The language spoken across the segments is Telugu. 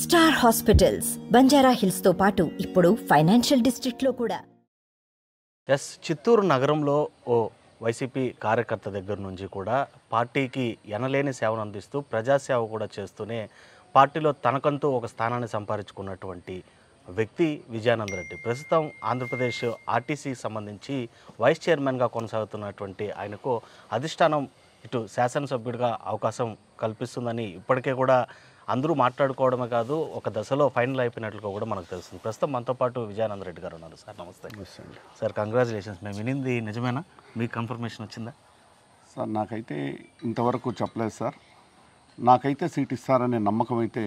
స్టార్ హాస్పిటల్స్ బంజారా హిల్స్ తో పాటు ఇప్పుడు ఫైనాన్షియల్ డిస్ట్రిక్ట్ లో కూడా. చిత్తూరు నగరంలో ఓ వైసీపీ కార్యకర్త దగ్గర నుంచి కూడా పార్టీకి ఎనలేని సేవను అందిస్తూ ప్రజాసేవ కూడా చేస్తూనే పార్టీలో తనకంటూ ఒక స్థానాన్ని సంపాదించుకున్నటువంటి వ్యక్తి విజయానంద రెడ్డి. ప్రస్తుతం ఆంధ్రప్రదేశ్ ఆర్టీసీకి సంబంధించి వైస్ చైర్మన్గా కొనసాగుతున్నటువంటి ఆయనకు అధిష్టానం ఇటు శాసనసభ్యుడిగా అవకాశం కల్పిస్తుందని ఇప్పటికే కూడా అందరూ మాట్లాడుకోవడమే కాదు, ఒక దశలో ఫైనల్ అయిపోయినట్లుగా కూడా మనకు తెలుస్తుంది. ప్రస్తుతం మనతో పాటు విజయానంద రెడ్డి గారు ఉన్నారు. సార్ నమస్తే. Sir congratulations. మేము వినింది నిజమేనా? మీకు కన్ఫర్మేషన్ వచ్చిందా? సార్ నాకైతే ఇంతవరకు చెప్పలేదు సార్. నాకైతే సీట్ ఇస్తారనే నమ్మకం అయితే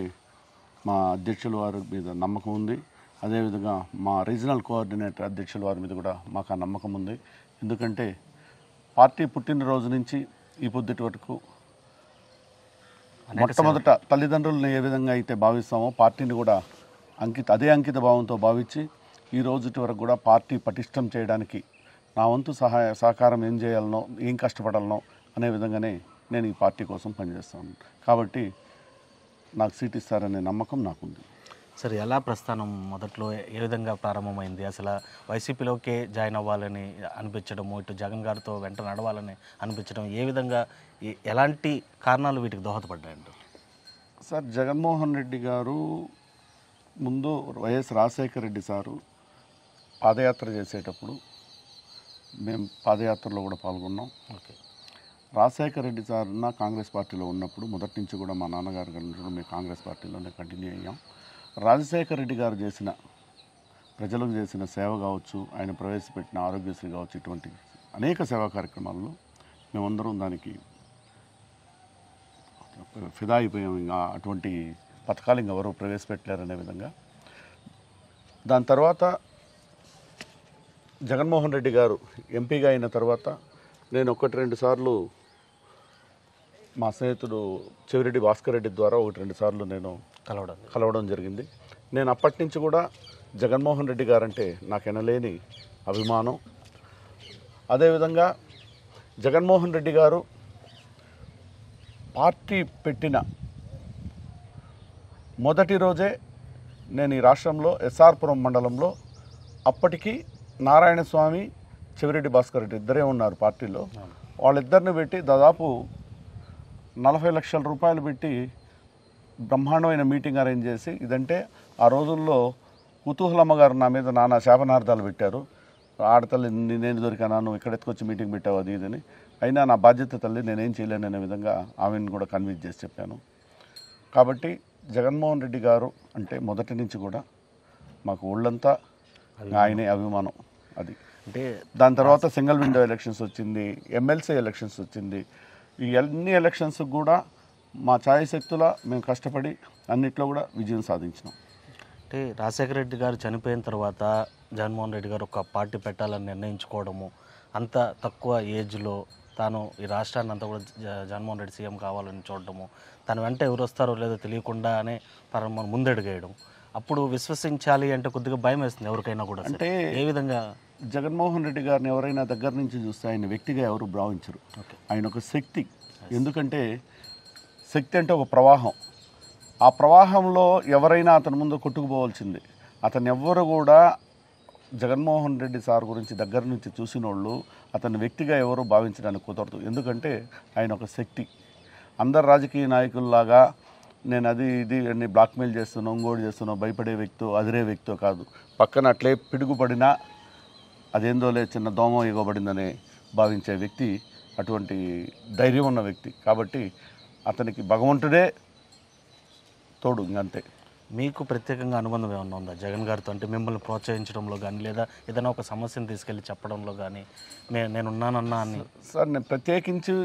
మా అధ్యక్షుల వారి మీద నమ్మకం ఉంది. అదేవిధంగా మా రీజనల్ కోఆర్డినేటర్ అధ్యక్షుల వారి మీద కూడా మాకు ఆ నమ్మకం ఉంది. ఎందుకంటే పార్టీ పుట్టినరోజు నుంచి ఈ పొద్దుటి వరకు మొట్టమొదట తల్లిదండ్రులను ఏ విధంగా అయితే భావిస్తామో పార్టీని కూడా అదే అంకిత భావంతో భావించి ఈ రోజుటి వరకు కూడా పార్టీ పటిష్టం చేయడానికి నా వంతు సహకారం ఏం చేయాలనో, ఏం కష్టపడాలనో అనే విధంగానే నేను ఈ పార్టీ కోసం పనిచేస్తాను. కాబట్టి నాకు సీట్ ఇస్తారనే నమ్మకం నాకుంది. సార్, ఎలా ప్రస్థానం మొదట్లో ఏ విధంగా ప్రారంభమైంది? అసలు వైసీపీలోకే జాయిన్ అవ్వాలని అనిపించడము, ఇటు జగన్ గారితో వెంట నడవాలని అనిపించడం, ఏ విధంగా ఎలాంటి కారణాలు వీటికి దోహదపడ్డాయంట? సార్, జగన్మోహన్ రెడ్డి గారు ముందు వైఎస్ రాజశేఖర రెడ్డి సారు పాదయాత్ర చేసేటప్పుడు మేము పాదయాత్రలో కూడా పాల్గొన్నాం. ఓకే. రాజశేఖర రెడ్డి సార్ కాంగ్రెస్ పార్టీలో ఉన్నప్పుడు మొదటి నుంచి కూడా మా నాన్నగారు గారు మేము కాంగ్రెస్ పార్టీలోనే కంటిన్యూ అయ్యాం. రాజశేఖర రెడ్డి గారు చేసిన ప్రజలకు చేసిన సేవ కావచ్చు, ఆయన ప్రవేశపెట్టిన ఆరోగ్యశ్రీ కావచ్చు, ఇటువంటి అనేక సేవా కార్యక్రమాల్లో మేమందరం దానికి ఫిదా అయిపోయాం. ఇంకా అటువంటి పథకాలు ఇంకెవరూ ప్రవేశపెట్టలేరనే విధంగా. దాని తర్వాత జగన్మోహన్ రెడ్డి గారు ఎంపీగా అయిన తర్వాత నేను 1-2 సార్లు మా స్నేహితుడు చెవిరెడ్డి భాస్కర్ రెడ్డి ద్వారా 1-2 సార్లు నేను కలవడం జరిగింది. నేను అప్పటి నుంచి కూడా జగన్మోహన్ రెడ్డి గారంటే నాకు ఎనలేని అభిమానం. అదేవిధంగా జగన్మోహన్ రెడ్డి గారు పార్టీ పెట్టిన మొదటి రోజే నేను ఈ రాష్ట్రంలో ఎస్ఆర్పురం మండలంలో అప్పటికి నారాయణస్వామి, చెవిరెడ్డి భాస్కర్ రెడ్డి ఇద్దరే ఉన్నారు పార్టీలో. వాళ్ళిద్దరిని పెట్టి దాదాపు 40 లక్షల రూపాయలు పెట్టి బ్రహ్మాండమైన మీటింగ్ అరేంజ్ చేసి, ఇదంటే ఆ రోజుల్లో కుతూహలమ్మ గారు నా మీద నానా శాపనార్థాలు పెట్టారు. ఆడతల్లి నేను దొరికాను, నువ్వు ఇక్కడ ఎత్తుకొచ్చి మీటింగ్ పెట్టావు, అది ఇదని. అయినా నా బాధ్యత తల్లి, నేనేం చేయలేను అనే విధంగా ఆమెను కూడా కన్విన్స్ చేసి చెప్పాను. కాబట్టి జగన్మోహన్ రెడ్డి గారు అంటే మొదటి నుంచి కూడా మాకు ఒళ్ళంతా ఆయనే అభిమానం. అది అంటే దాని తర్వాత సింగిల్ విండో ఎలక్షన్స్ వచ్చింది, ఎమ్మెల్సీ ఎలక్షన్స్ వచ్చింది. ఈ అన్ని ఎలక్షన్స్ కూడా మా ఛాయశక్తుల మేము కష్టపడి అన్నిట్లో కూడా విజయం సాధించినాం. అంటే రాజశేఖర రెడ్డి గారు చనిపోయిన తర్వాత జగన్మోహన్ రెడ్డి గారు ఒక పార్టీ పెట్టాలని నిర్ణయించుకోవడము, అంత తక్కువ ఏజ్లో తాను ఈ రాష్ట్రాన్ని అంతా కూడా జగన్మోహన్ రెడ్డి సీఎం కావాలని చూడటము, తన వెంట ఎవరు వస్తారో లేదో తెలియకుండానే మనం ముందడుగేయడం, అప్పుడు విశ్వసించాలి అంటే కొద్దిగా భయం వేస్తుంది ఎవరికైనా కూడా. అంటే ఏ విధంగా జగన్మోహన్ రెడ్డి గారిని ఎవరైనా దగ్గర నుంచి చూస్తే ఆయన వ్యక్తిగా ఎవరు భావించరు. ఆయన ఒక శక్తి. ఎందుకంటే శక్తి అంటే ఒక ప్రవాహం. ఆ ప్రవాహంలో ఎవరైనా అతని ముందు కొట్టుకుపోవాల్సింది. అతను ఎవ్వరు కూడా జగన్మోహన్ రెడ్డి సార్ గురించి దగ్గర నుంచి చూసిన వాళ్ళు అతని వ్యక్తిగా ఎవరు భావించడానికి కుదరదు. ఎందుకంటే ఆయన ఒక శక్తి. అందరు రాజకీయ నాయకుల్లాగా నేను అది ఇది అన్ని బ్లాక్మెయిల్ చేస్తున్నాను, ఇంకోటి చేస్తున్నాను, భయపడే వ్యక్తో అదిరే వ్యక్తో కాదు. పక్కన అట్లే పిడుగుపడినా అదేందోలే చిన్న దోమ ఎగబడిందనే భావించే వ్యక్తి, అటువంటి ధైర్యం ఉన్న వ్యక్తి. కాబట్టి అతనికి భగవంతుడే తోడు, ఇంకంతే. మీకు ప్రత్యేకంగా అనుబంధం ఏమన్నా ఉందా జగన్ గారితో? అంటే మిమ్మల్ని ప్రోత్సహించడంలో కానీ, లేదా ఏదైనా ఒక సమస్యను తీసుకెళ్ళి చెప్పడంలో కానీ, నేనున్నానన్నా అని? సార్, నేను ప్రత్యేకించి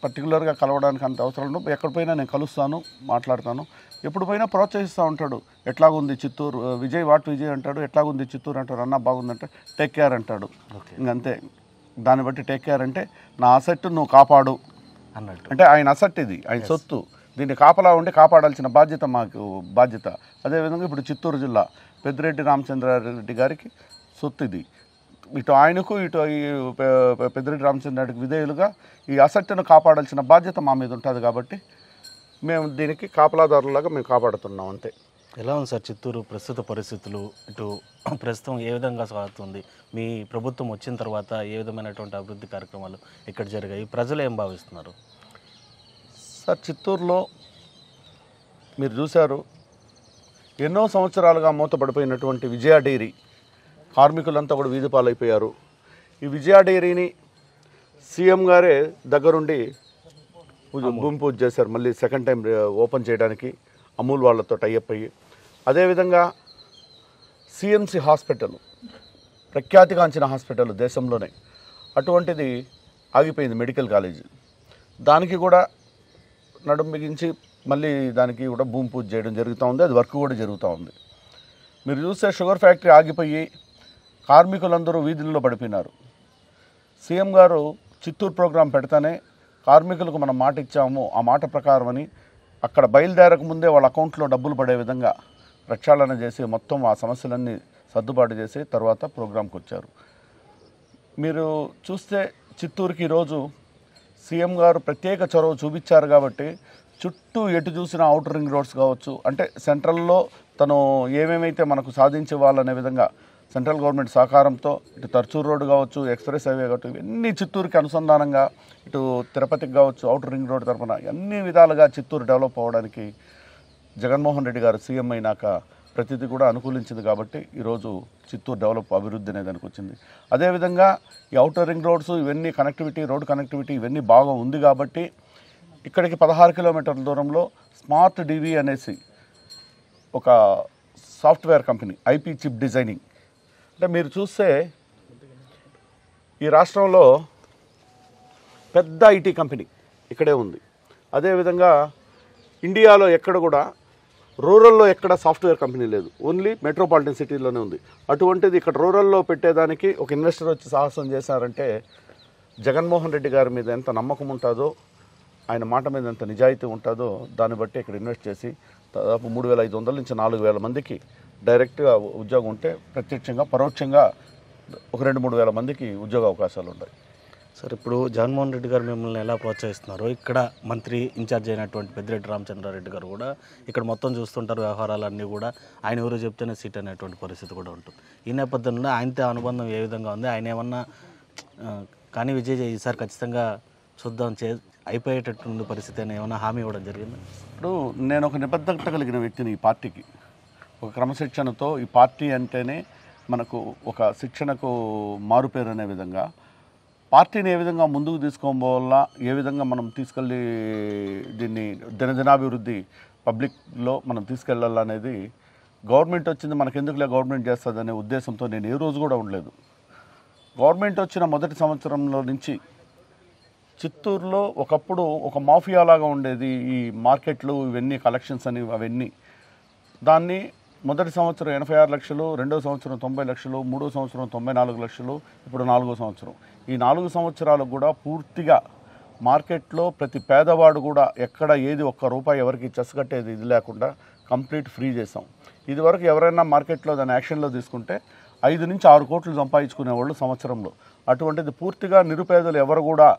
పర్టికులర్గా కలవడానికి అంత అవసరం ఉండదు. ఎక్కడ పోయినా నేను కలుస్తాను, మాట్లాడతాను. ఎప్పుడు పోయినా ప్రోత్సహిస్తూ ఉంటాడు. ఎట్లాగుంది చిత్తూరు, విజయ్ విజయ్ అంటాడు. ఎట్లాగుంది చిత్తూరు అంటాడు. అన్న బాగుందంటే టేక్ కేర్ అంటాడు. ఇంకంతే. దాన్ని బట్టి టేక్ కేర్ అంటే నా అసెట్ నువ్వు కాపాడు అన్నట్టు. అంటే ఆయన అసెట్, ఇది ఆయన సొత్తు, దీన్ని కాపలా ఉండి కాపాడాల్సిన బాధ్యత మాకు బాధ్యత. అదేవిధంగా ఇప్పుడు చిత్తూరు జిల్లా పెద్దిరెడ్డి రామచంద్రారెడ్డి గారికి సొత్తు ఇది. ఇటు ఆయనకు ఇటు ఈ పెద్దిరెడ్డి రామచంద్రారెడ్డికి విధేయులుగా ఈ అసెట్ను కాపాడాల్సిన బాధ్యత మా మీద ఉంటుంది. కాబట్టి మేము దీనికి కాపలాదారులాగా మేము కాపాడుతున్నాం అంతే. ఎలా ఉంది సార్ చిత్తూరు ప్రస్తుత పరిస్థితులు? ఇటు ప్రస్తుతం ఏ విధంగా సాగుతుంది? మీ ప్రభుత్వం వచ్చిన తర్వాత ఏ విధమైనటువంటి అభివృద్ధి కార్యక్రమాలు ఇక్కడ జరిగాయి? ప్రజలు ఏం భావిస్తున్నారు? సార్, చిత్తూరులో మీరు చూశారు, ఎన్నో సంవత్సరాలుగా మూతపడిపోయినటువంటి విజయ డైరీ కార్మికులంతా కూడా వీధి పాలైపోయారు. ఈ విజయ డైరీని సీఎం గారే దగ్గరుండి భూమి పూజ చేశారు. మళ్ళీ సెకండ్ టైం ఓపెన్ చేయడానికి అమూల్ వాళ్ళతో టైఅప్ అయ్యి. అదేవిధంగా సిఎంసి హాస్పిటల్, ప్రఖ్యాతిగాంచిన హాస్పిటల్ దేశంలోనే, అటువంటిది ఆగిపోయింది మెడికల్ కాలేజీ. దానికి కూడా నడుం బిగించి మళ్ళీ దానికి కూడా భూమి పూజ చేయడం జరుగుతూ ఉంది. అది వర్క్ కూడా జరుగుతూ ఉంది. మీరు చూస్తే షుగర్ ఫ్యాక్టరీ ఆగిపోయి కార్మికులందరూ వీధుల్లో పడిపోయినారు. సీఎం గారు చిత్తూరు ప్రోగ్రాం పెడతానే కార్మికులకు మనం మాట ఇచ్చాము, ఆ మాట ప్రకారం అని అక్కడ బయలుదేరక ముందే వాళ్ళ అకౌంట్లో డబ్బులు పడే విధంగా ప్రక్షాళన చేసి మొత్తం ఆ సమస్యలన్నీ సర్దుబాటు చేసి తర్వాత ప్రోగ్రాంకి వచ్చారు. మీరు చూస్తే చిత్తూరుకి ఈరోజు సీఎం గారు ప్రత్యేక చొరవ చూపించారు కాబట్టి చుట్టూ ఎటు చూసిన ఔటర్ రింగ్ రోడ్స్ కావచ్చు, అంటే సెంట్రల్లో తను ఏమేమైతే మనకు సాధించేవాళ్ళనే విధంగా సెంట్రల్ గవర్నమెంట్ సహకారంతో ఇటు తర్చూరు రోడ్డు కావచ్చు, ఎక్స్ప్రెస్ హైవే కావచ్చు, ఇవన్నీ చిత్తూరుకి అనుసంధానంగా, ఇటు తిరుపతికి కావచ్చు, ఔటర్ రింగ్ రోడ్ తరఫున అన్ని విధాలుగా చిత్తూరు డెవలప్ అవ్వడానికి జగన్మోహన్ రెడ్డి గారు సీఎం అయినాక ప్రతిదీ కూడా అనుకూలించింది. కాబట్టి ఈరోజు చిత్తూరు డెవలప్ అభివృద్ధి అనేది వచ్చింది. అదేవిధంగా ఈ ఔటర్ రింగ్ రోడ్స్ ఇవన్నీ కనెక్టివిటీ, రోడ్ కనెక్టివిటీ ఇవన్నీ బాగా ఉంది కాబట్టి ఇక్కడికి 16 కిలోమీటర్ల దూరంలో స్మార్ట్ డివి అనేసి ఒక software company, IP chip designing, అంటే మీరు చూస్తే ఈ రాష్ట్రంలో పెద్ద ఐటీ కంపెనీ ఇక్కడే ఉంది. అదేవిధంగా ఇండియాలో ఎక్కడ కూడా రూరల్లో ఎక్కడ సాఫ్ట్వేర్ కంపెనీ లేదు, ఓన్లీ మెట్రోపాలిటన్ సిటీలోనే ఉంది. అటువంటిది ఇక్కడ రూరల్లో పెట్టేదానికి ఒక ఇన్వెస్టర్ వచ్చి సాహసం చేశారంటే జగన్మోహన్ రెడ్డి గారి మీద ఎంత నమ్మకం ఉంటుందో, ఆయన మాట మీద ఎంత నిజాయితీ ఉంటుందో దాన్ని బట్టి ఇక్కడ ఇన్వెస్ట్ చేసి దాదాపు 3,500 నుంచి 4,000 మందికి డైరెక్ట్గా ఉద్యోగం ఉంటే, ప్రత్యక్షంగా పరోక్షంగా ఒక 2-3 వేల మందికి ఉద్యోగ అవకాశాలు ఉన్నాయి. సార్, ఇప్పుడు జగన్మోహన్ రెడ్డి గారు మిమ్మల్ని ఎలా ప్రోత్సహిస్తున్నారో ఇక్కడ మంత్రి ఇన్ఛార్జ్ అయినటువంటి పెద్దిరెడ్డి రామచంద్రారెడ్డి గారు కూడా ఇక్కడ మొత్తం చూస్తుంటారు, వ్యవహారాలన్నీ కూడా ఆయన ఎవరో చెప్తేనే సీట్ అనేటువంటి పరిస్థితి కూడా ఉంటుంది. ఈ నేపథ్యంలో ఆయనతో అనుబంధం ఏ విధంగా ఉంది? ఆయన ఏమన్నా కానీ విజయ్ ఈసారి ఖచ్చితంగా చూద్దాం అయిపోయేటటువంటి పరిస్థితి అని ఏమైనా హామీ ఇవ్వడం జరిగింది? ఇప్పుడు నేను ఒక నిబద్ధత కలిగిన వ్యక్తిని, ఈ పార్టీకి ఒక క్రమశిక్షణతో, ఈ పార్టీ అంటేనే మనకు ఒక శిక్షణకు మారుపేరు అనే విధంగా పార్టీని ఏ విధంగా ముందుకు తీసుకోవాలా, ఏ విధంగా మనం తీసుకెళ్ళి దీన్ని దినదినాభివృద్ధి పబ్లిక్లో మనం తీసుకెళ్ళాలనేది, గవర్నమెంట్ వచ్చింది మనకెందుకులే గవర్నమెంట్ చేస్తుంది అనే ఉద్దేశంతో నేను ఏ రోజు కూడా ఉండలేదు. గవర్నమెంట్ వచ్చిన మొదటి సంవత్సరంలో నుంచి చిత్తూరులో ఒకప్పుడు ఒక మాఫియాలాగా ఉండేది ఈ మార్కెట్లు, ఇవన్నీ కలెక్షన్స్ అని అవన్నీ. దాన్ని మొదటి సంవత్సరం 86 లక్షలు, రెండో సంవత్సరం 90 లక్షలు, మూడో సంవత్సరం 94 లక్షలు, ఇప్పుడు 4వ సంవత్సరం. ఈ 4 సంవత్సరాలకు కూడా పూర్తిగా మార్కెట్లో ప్రతి పేదవాడు కూడా ఎక్కడ ఏది ఒక్క రూపాయి ఎవరికి చెసగట్టేది ఇది లేకుండా కంప్లీట్ ఫ్రీ చేసాం. ఇదివరకు ఎవరైనా మార్కెట్లో దాన్ని యాక్షన్లో తీసుకుంటే 5 నుంచి 6 కోట్లు సంపాదించుకునేవాళ్ళు సంవత్సరంలో. అటువంటిది పూర్తిగా నిరుపేదలు ఎవరు కూడా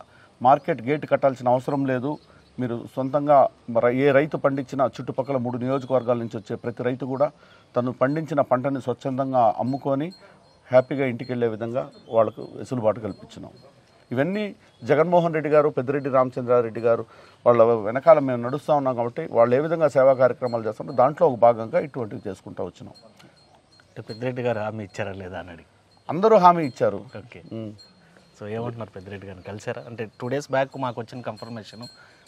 మార్కెట్ గేట్ కట్టాల్సిన అవసరం లేదు. మీరు సొంతంగా ఏ రైతు పండించినా చుట్టుపక్కల 3 నియోజకవర్గాల నుంచి వచ్చే ప్రతి రైతు కూడా తను పండించిన పంటని స్వచ్ఛందంగా అమ్ముకొని హ్యాపీగా ఇంటికి వెళ్ళే విధంగా వాళ్ళకు వెసులుబాటు కల్పించినాం. ఇవన్నీ జగన్మోహన్ రెడ్డి గారు, పెద్దిరెడ్డి రామచంద్రారెడ్డి గారు వాళ్ళ వెనకాల మేము నడుస్తూ ఉన్నాం కాబట్టి వాళ్ళు ఏ విధంగా సేవా కార్యక్రమాలు చేస్తారో దాంట్లో ఒక భాగంగా ఇటువంటివి చేసుకుంటూ వచ్చినాం. పెద్దిరెడ్డి గారు హామీ ఇచ్చారా లేదా అని అడిగి? అందరూ హామీ ఇచ్చారు. ఓకే. సో ఏమంటున్నారు పెద్దిరెడ్డి గారిని కలిసారా? అంటే 2 days బ్యాక్ మాకు వచ్చిన కన్ఫర్మేషన్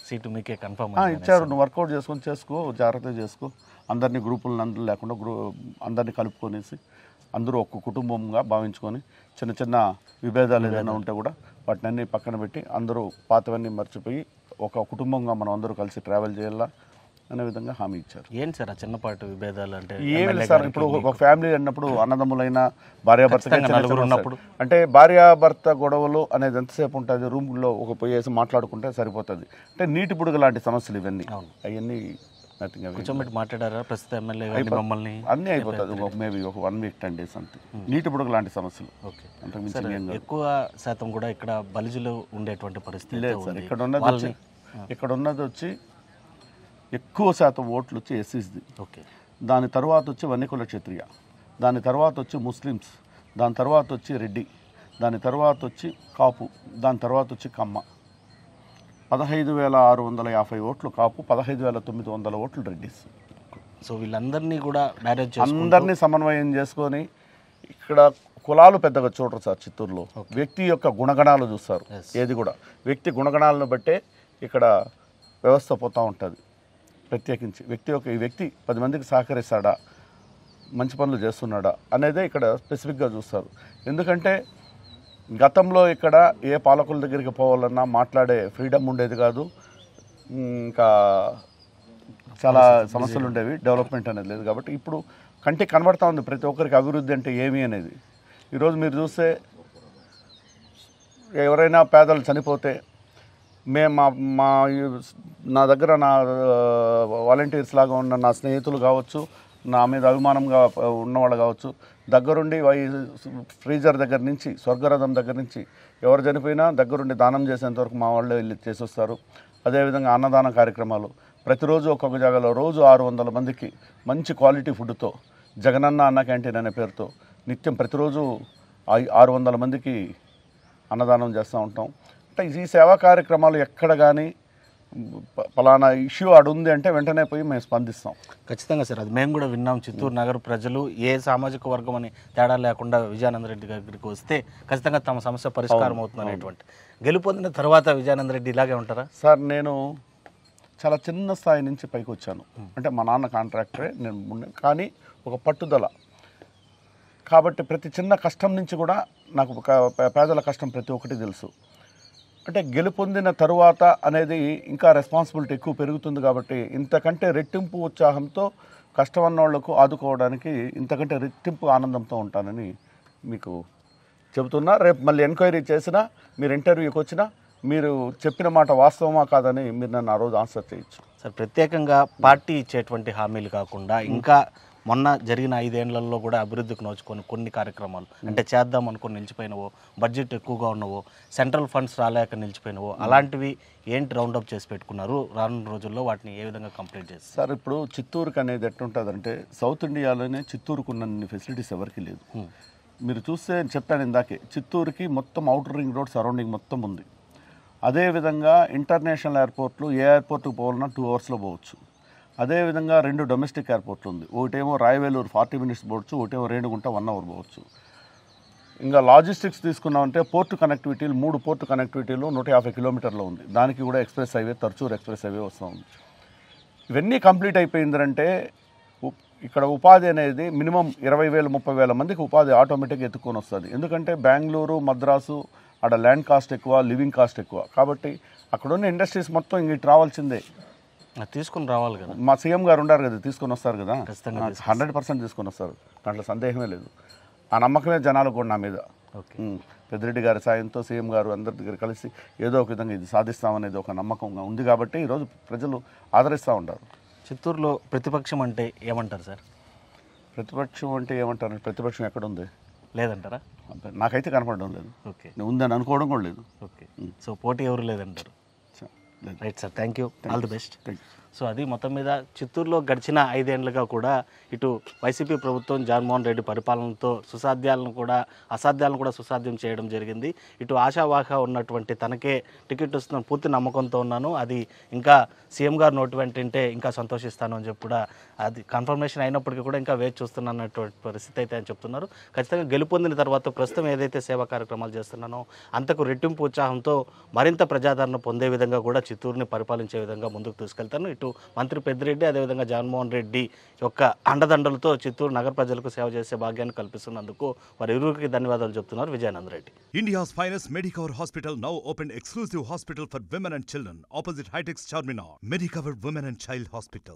సీటు మీకే కన్ఫర్మ్ ఇచ్చారు. నువ్వు వర్కౌట్ చేసుకో, జాగ్రత్తగా చేసుకో, అందరినీ గ్రూపులను అందరూ లేకుండా అందరినీ కలుపుకొనేసి అందరూ ఒక్క కుటుంబంగా భావించుకొని చిన్న చిన్న విభేదాలు ఏదైనా ఉంటే కూడా వాటిని అన్నీ పక్కన పెట్టి అందరూ పాతవన్నీ మర్చిపోయి ఒక కుటుంబంగా మనం అందరూ కలిసి ట్రావెల్ చేయాలా అనే విధంగా హామీ ఇచ్చారు. ఏంటి సార్ ఆ చిన్నపాటి విభేదాలు? అంటే ఏమి సార్, ఇప్పుడు ఒక ఫ్యామిలీ అన్నప్పుడు అన్నదమ్ములైనా భార్యాభర్త ఉన్నప్పుడు అంటే భార్యాభర్త గొడవలు అనేది ఎంతసేపు ఉంటుంది? రూమ్లో ఒక పోయేసి మాట్లాడుకుంటే సరిపోతుంది. అంటే నీటి బుడుగ లాంటి సమస్యలు ఇవన్నీ, అవన్నీ నథింగ్. కూర్చోబెట్టి మాట్లాడారా ప్రస్తుతం ఎమ్మెల్యే మమ్మల్ని? అన్నీ అయిపోతుంది మేబీ ఒక 1 week 10 days అంతే. నీటి బుడుగ లాంటి సమస్యలు. ఓకే. ఎక్కువ శాతం కూడా ఇక్కడ బలిజులు ఉండేటువంటి పరిస్థితి లేదు సార్. ఇక్కడ ఉన్నది వచ్చి ఎక్కువ శాతం ఓట్లు వచ్చి ఎస్సీస్ది. ఓకే. దాని తర్వాత వచ్చి వన్యకుల క్షత్రియ, దాని తర్వాత వచ్చి ముస్లిమ్స్, దాని తర్వాత వచ్చి రెడ్డి, దాని తర్వాత వచ్చి కాపు, దాని తర్వాత వచ్చి కమ్మ. 15,650 ఓట్లు కాపు, 15,900 ఓట్లు రెడ్డిస్. సో వీళ్ళందరినీ కూడా మేనేజ్ అందరినీ సమన్వయం చేసుకొని ఇక్కడ కులాలు పెద్దగా చూడరు సార్ చిత్తూరులో. వ్యక్తి యొక్క గుణగణాలు చూస్తారు. ఏది కూడా వ్యక్తి గుణగణాలను బట్టే ఇక్కడ వ్యవస్థ పోతూ ఉంటుంది. ప్రత్యేకించి ఈ వ్యక్తి 10 మందికి సహకరిస్తాడా, మంచి పనులు చేస్తున్నాడా అనేదే ఇక్కడ స్పెసిఫిక్గా చూస్తారు. ఎందుకంటే గతంలో ఇక్కడ ఏ పాలకుల దగ్గరికి పోవాలన్నా మాట్లాడే ఫ్రీడమ్ ఉండేది కాదు. ఇంకా చాలా సమస్యలు ఉండేవి, డెవలప్మెంట్ అనేది లేదు. కాబట్టి ఇప్పుడు కంటికి కనబడతా ఉంది ప్రతి ఒక్కరికి అభివృద్ధి అంటే ఏమి అనేది. ఈరోజు మీరు చూస్తే ఎవరైనా పేదలు చనిపోతే మేము నా దగ్గర నా వాలంటీర్స్ లాగా ఉన్న నా స్నేహితులు కావచ్చు, నా మీద అభిమానంగా ఉన్నవాళ్ళు కావచ్చు, దగ్గరుండి ఫ్రీజర్ దగ్గర నుంచి స్వర్గరథం దగ్గర నుంచి ఎవరు చనిపోయినా దగ్గరుండి దానం చేసేంతవరకు మా వాళ్ళు వెళ్ళి చేసొస్తారు. అదేవిధంగా అన్నదాన కార్యక్రమాలు ప్రతిరోజు ఒక్కొక్క జాగాలో రోజు 600 మందికి మంచి క్వాలిటీ ఫుడ్తో జగనన్న అన్న క్యాంటీన్ అనే పేరుతో నిత్యం ప్రతిరోజు 600 మందికి అన్నదానం చేస్తూ ఉంటాం. అంటే ఈ సేవా కార్యక్రమాలు ఎక్కడ కానీ పలానా ఇష్యూ అడుంది అంటే వెంటనే పోయి మేము స్పందిస్తాం. ఖచ్చితంగా సార్, అది మేము కూడా విన్నాం. చిత్తూరు నగర ప్రజలు ఏ సామాజిక వర్గం అని తేడా లేకుండా విజయానంద రెడ్డి దగ్గరికి వస్తే ఖచ్చితంగా తమ సమస్య పరిష్కారం అవుతుంది అనేటువంటి. గెలుపొందిన తర్వాత విజయానంద రెడ్డి ఇలాగే ఉంటారా? సార్ నేను చాలా చిన్న స్థాయి నుంచి పైకి వచ్చాను. అంటే మా నాన్న కాంట్రాక్టరే, నేను కానీ ఒక పట్టుదల కాబట్టి ప్రతి చిన్న కష్టం నుంచి కూడా నాకు పేదల కష్టం ప్రతి ఒక్కటి తెలుసు. అంటే గెలుపొందిన తరువాత అనేది ఇంకా రెస్పాన్సిబిలిటీ ఎక్కువ పెరుగుతుంది. కాబట్టి ఇంతకంటే రెట్టింపు ఉత్సాహంతో కష్టం వాళ్లకు ఆదుకోవడానికి ఇంతకంటే రెట్టింపు ఆనందంతో ఉంటానని మీకు చెబుతున్నా. రేపు మళ్ళీ ఎంక్వైరీ చేసినా, మీరు ఇంటర్వ్యూకి వచ్చినా మీరు చెప్పిన మాట వాస్తవమా కాదని మీరు నన్ను ఆ రోజు ఆన్సర్ చేయొచ్చు. సార్, ప్రత్యేకంగా పార్టీ ఇచ్చేటువంటి హామీలు కాకుండా ఇంకా మొన్న జరిగిన 5 ఏళ్లలో కూడా అభివృద్ధికి నోచుకొని కొన్ని కార్యక్రమాలు అంటే చేద్దాం అనుకుని నిలిచిపోయినవో, బడ్జెట్ ఎక్కువగా ఉన్నవో, సెంట్రల్ ఫండ్స్ రాలేక నిలిచిపోయినవో, అలాంటివి ఏంటి రౌండప్ చేసి పెట్టుకున్నారు? రానున్న రోజుల్లో వాటిని ఏ విధంగా కంప్లీట్ చేస్తారు? సార్, ఇప్పుడు చిత్తూరుకి అనేది ఎట్లుంటుందంటే సౌత్ ఇండియాలోనే చిత్తూరుకు ఉన్న ఫెసిలిటీస్ ఎవరికి లేదు. మీరు చూస్తే చెప్పాను ఇందాకే, చిత్తూరుకి మొత్తం అవుటర్ రింగ్ రోడ్ సరౌండింగ్ మొత్తం ఉంది. అదేవిధంగా ఇంటర్నేషనల్ ఎయిర్పోర్ట్లు ఏ ఎయిర్పోర్ట్కి పోవాలన్నా 2 అవర్స్లో పోవచ్చు. అదేవిధంగా 2 డొమెస్టిక్ ఎయిర్పోర్ట్లు ఉంది. ఒకటేమో రాయవేలూరు 40 మినిట్స్ పోవచ్చు, ఒకటేమో రేణిగుంట 1 అవర్ పోవచ్చు. ఇంకా లాజిస్టిక్స్ తీసుకున్నామంటే పోర్టు కనెక్టివిటీలు 3 పోర్టు కనెక్టివిటీలు 150 కిలోమీటర్లో ఉంది. దానికి కూడా ఎక్స్ప్రెస్ హైవే, తర్చూర్ ఎక్స్ప్రెస్ హైవే వస్తూ ఉంది. ఇవన్నీ కంప్లీట్ అయిపోయిందంటే ఇక్కడ ఉపాధి అనేది మినిమం 20,000 30,000 మందికి ఉపాధి ఆటోమేటిక్గా ఎత్తుకొని వస్తుంది. ఎందుకంటే బెంగళూరు, మద్రాసు అక్కడ ల్యాండ్ కాస్ట్ ఎక్కువ, లివింగ్ కాస్ట్ ఎక్కువ. కాబట్టి అక్కడున్న ఇండస్ట్రీస్ మొత్తం ఇంక ఇటు రావాల్సిందే, తీసుకుని రావాలి కదా. మా సీఎం గారు ఉండారు కదా, తీసుకొని వస్తారు కదా, 100% తీసుకొని వస్తారు. దాంట్లో సందేహమే లేదు. ఆ నమ్మకమే జనాలకు కూడా నా మీద. పెద్దిరెడ్డి గారి సాయంతో సీఎం గారు అందరి దగ్గర కలిసి ఏదో ఒక విధంగా ఇది సాధిస్తామనేది ఒక నమ్మకంగా ఉంది. కాబట్టి ఈరోజు ప్రజలు ఆదరిస్తూ ఉంటారు. చిత్తూరులో ప్రతిపక్షం అంటే ఏమంటారు సార్? ప్రతిపక్షం అంటే ఏమంటారు? ప్రతిపక్షం ఎక్కడుంది? లేదంటారా? నాకైతే కనపడడం లేదు. ఓకే, ఉందని అనుకోవడం కూడా లేదు. ఓకే, సో పోటీ ఎవరు లేదంటారు. Right sir, thank you, all the best. So అది మొత్తం మీద చిత్తూరులో గడిచిన 5 ఏళ్లుగా కూడా ఇటు వైసీపీ ప్రభుత్వం జగన్మోహన్ రెడ్డి పరిపాలనతో అసాధ్యాలను కూడా సుసాధ్యం చేయడం జరిగింది. ఇటు ఆశావాహ ఉన్నటువంటి తనకే టికెట్ వస్తుందని పూర్తి నమ్మకంతో ఉన్నాను. అది ఇంకా సీఎం గారు నోటి వెంటంటే ఇంకా సంతోషిస్తాను అని చెప్పి కూడా అది కన్ఫర్మేషన్ అయినప్పటికీ కూడా ఇంకా వేచి చూస్తున్నటువంటి పరిస్థితి అయితే అని చెప్తున్నారు. ఖచ్చితంగా గెలుపొందిన తర్వాత ప్రస్తుతం ఏదైతే సేవా కార్యక్రమాలు చేస్తున్నానో అంతకు రెట్టింపు ఉత్సాహంతో మరింత ప్రజాదరణ పొందే విధంగా కూడా చిత్తూరుని పరిపాలించే విధంగా ముందుకు తీసుకెళ్తాను. ఇటు మంత్రి పెద్దిరెడ్డి అదేవిధంగా జగన్మోహన్ రెడ్డి యొక్క అండదండలతో చిత్తూరు నగర ప్రజలకు సేవ చేసే భాగ్యాన్ని కల్పిస్తున్నందుకు వారి ఇరువురికి ధన్యవాదాలు చెప్తున్నారు Vijayananda Reddy. India's finest Medicover Hospital now opened exclusive hospital for women and children opposite High-Tech Charminar. Medicover Women and Child Hospital.